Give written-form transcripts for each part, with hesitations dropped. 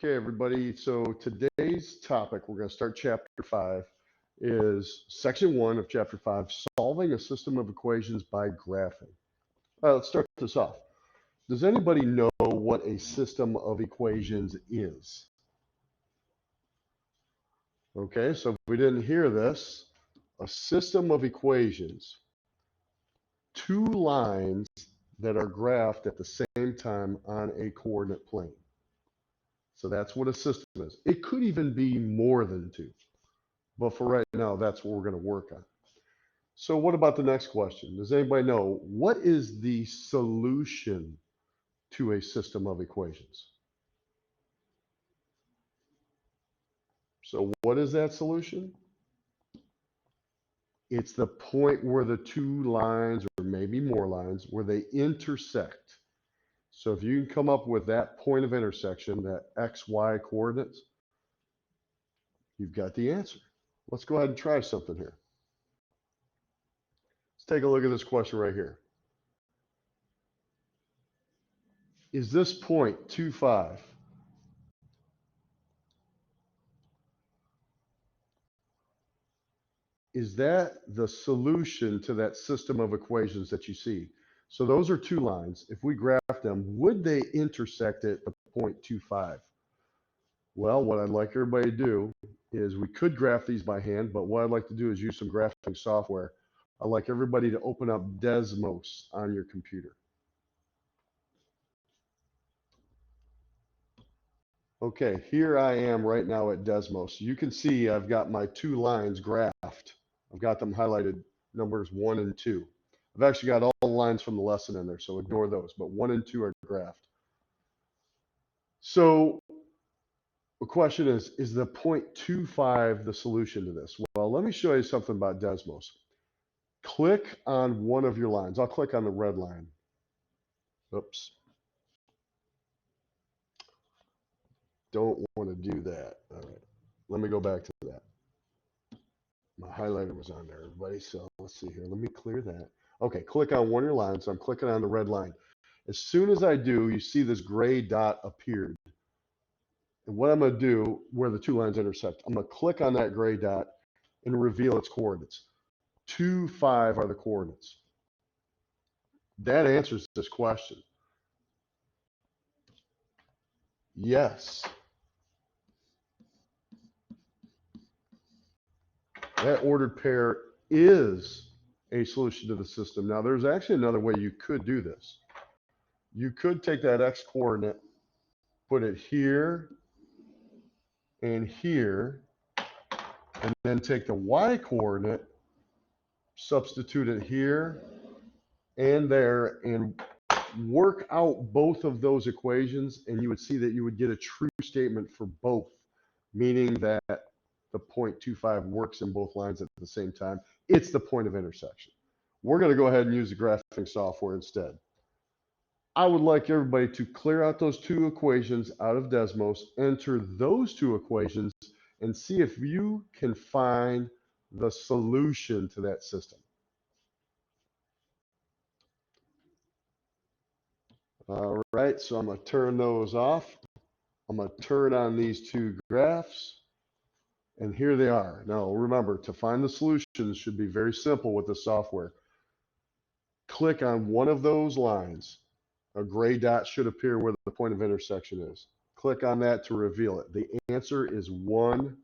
Okay, everybody. So today's topic, we're going to start chapter 5, is section 1 of chapter 5, solving a system of equations by graphing. Let's start this off. Does anybody know what a system of equations is? Okay, so if we didn't hear this, a system of equations, two lines that are graphed at the same time on a coordinate plane. So that's what a system is. It could even be more than two. But for right now, that's what we're going to work on. So what about the next question? Does anybody know what is the solution to a system of equations? So what is that solution? It's the point where the two lines, or maybe more lines, where they intersect. So if you can come up with that point of intersection, that XY coordinates, you've got the answer. Let's go ahead and try something here. Let's take a look at this question right here. Is this point 2, 5? Is that the solution to that system of equations that you see? So those are two lines. If we graph them, would they intersect at the point 2, 5? Well, what I'd like everybody to do is we could graph these by hand, but what I'd like to do is use some graphing software. I'd like everybody to open up Desmos on your computer. Okay, here I am right now at Desmos. You can see I've got my two lines graphed. I've got them highlighted, numbers 1 and 2. I've actually got all the lines from the lesson in there, so ignore those, but 1 and 2 are graphed. So the question is the point 2,5 the solution to this? Well, let me show you something about Desmos. Click on one of your lines. I'll click on the red line. Oops. Don't want to do that. All right. Let me go back to that. My highlighter was on there, everybody. So let's see here. Let me clear that. Okay, click on one of your lines. So I'm clicking on the red line. As soon as I do, you see this gray dot appeared. And what I'm going to do, where the two lines intersect, I'm going to click on that gray dot and reveal its coordinates. 2, 5 are the coordinates. That answers this question. Yes. That ordered pair is a solution to the system. Now, there's actually another way you could do this. You could take that x coordinate, put it here and here, and then take the y coordinate, substitute it here and there, and work out both of those equations, and you would see that you would get a true statement for both, meaning that the 0.25 works in both lines at the same time. It's the point of intersection. We're going to go ahead and use the graphing software instead. I would like everybody to clear out those two equations out of Desmos, enter those two equations, and see if you can find the solution to that system. All right, so I'm going to turn those off. I'm going to turn on these two graphs, and here they are. Now, remember, to find the solutions should be very simple with the software. Click on one of those lines. A gray dot should appear where the point of intersection is. Click on that to reveal it. The answer is 1,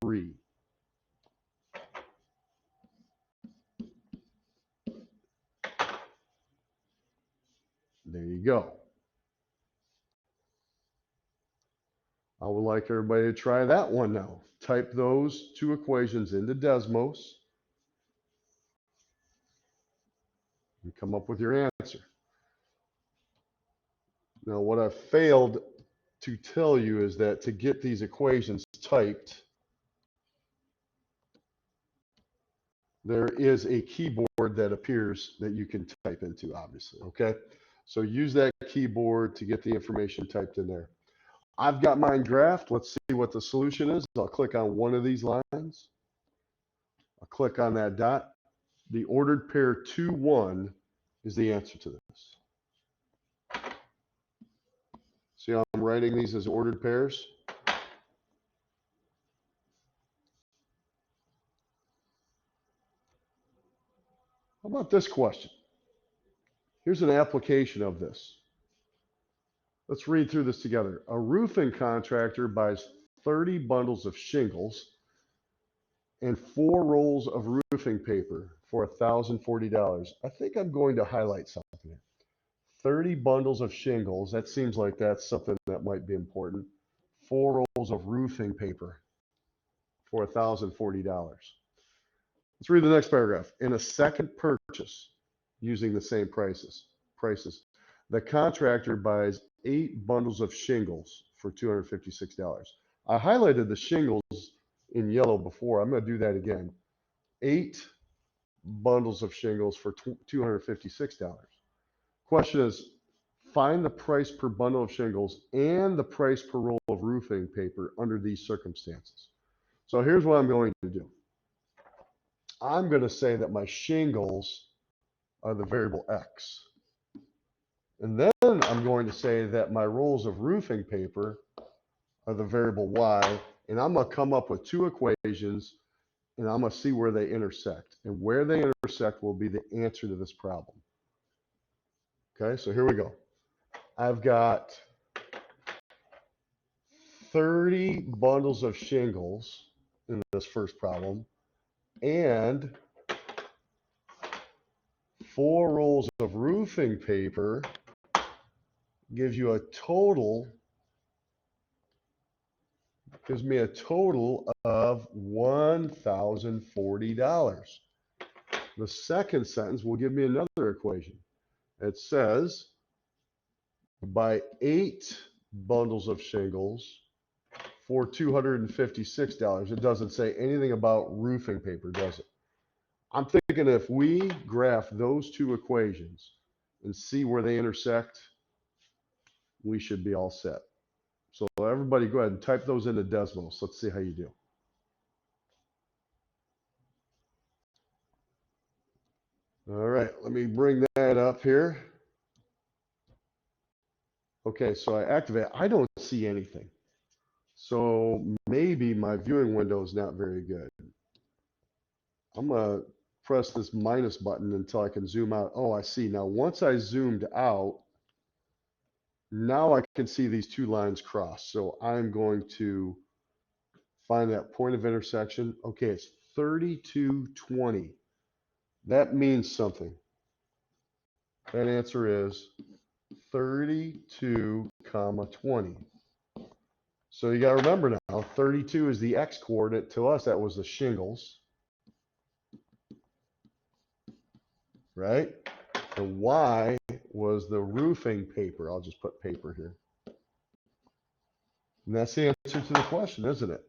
3. There you go. I would like everybody to try that one now. Type those two equations into Desmos and come up with your answer. Now, what I've failed to tell you is that to get these equations typed, there is a keyboard that appears that you can type into, obviously, okay? So use that keyboard to get the information typed in there. I've got mine graphed. Let's see what the solution is. I'll click on one of these lines. I'll click on that dot. The ordered pair 2, 1 is the answer to this. See how I'm writing these as ordered pairs? How about this question? Here's an application of this. Let's read through this together. A roofing contractor buys 30 bundles of shingles and 4 rolls of roofing paper for $1,040. I think I'm going to highlight something. 30 bundles of shingles, that seems like that's something that might be important. 4 rolls of roofing paper for $1,040. Let's read the next paragraph. In a second purchase, using the same prices, the contractor buys 8 bundles of shingles for $256. I highlighted the shingles in yellow before. I'm going to do that again. 8 bundles of shingles for $256. Question is, find the price per bundle of shingles and the price per roll of roofing paper under these circumstances. So here's what I'm going to do. I'm going to say that my shingles are the variable X. And then I'm going to say that my rolls of roofing paper are the variable Y. And I'm going to come up with 2 equations, and I'm going to see where they intersect. And where they intersect will be the answer to this problem. Okay, so here we go. I've got 30 bundles of shingles in this first problem and 4 rolls of roofing paper gives me a total of $1,040. The second sentence will give me another equation. It says buy 8 bundles of shingles for $256. It doesn't say anything about roofing paper, does it? I'm thinking if we graph those 2 equations and see where they intersect, we should be all set. So everybody go ahead and type those into Desmos. Let's see how you do. All right, let me bring that up here. Okay, so I activate. I don't see anything. So maybe my viewing window is not very good. I'm going to press this minus button until I can zoom out. Oh, I see. Now, once I zoomed out, now I can see these 2 lines cross. So I'm going to find that point of intersection. Okay, it's 3220. That means something. That answer is 32, 20. So you got to remember now, 32 is the X coordinate. To us, that was the shingles, right? The Y was the roofing paper. I'll just put paper here. And that's the answer to the question, isn't it?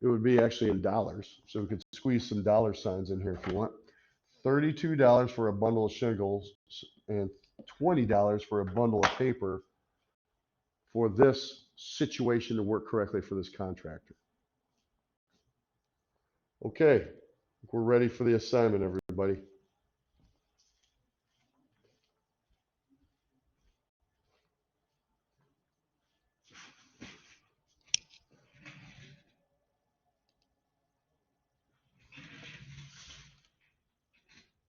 It would be actually in dollars. So we could squeeze some dollar signs in here if you want. $32 for a bundle of shingles and $20 for a bundle of paper for this situation to work correctly for this contractor. Okay, we're ready for the assignment, everybody.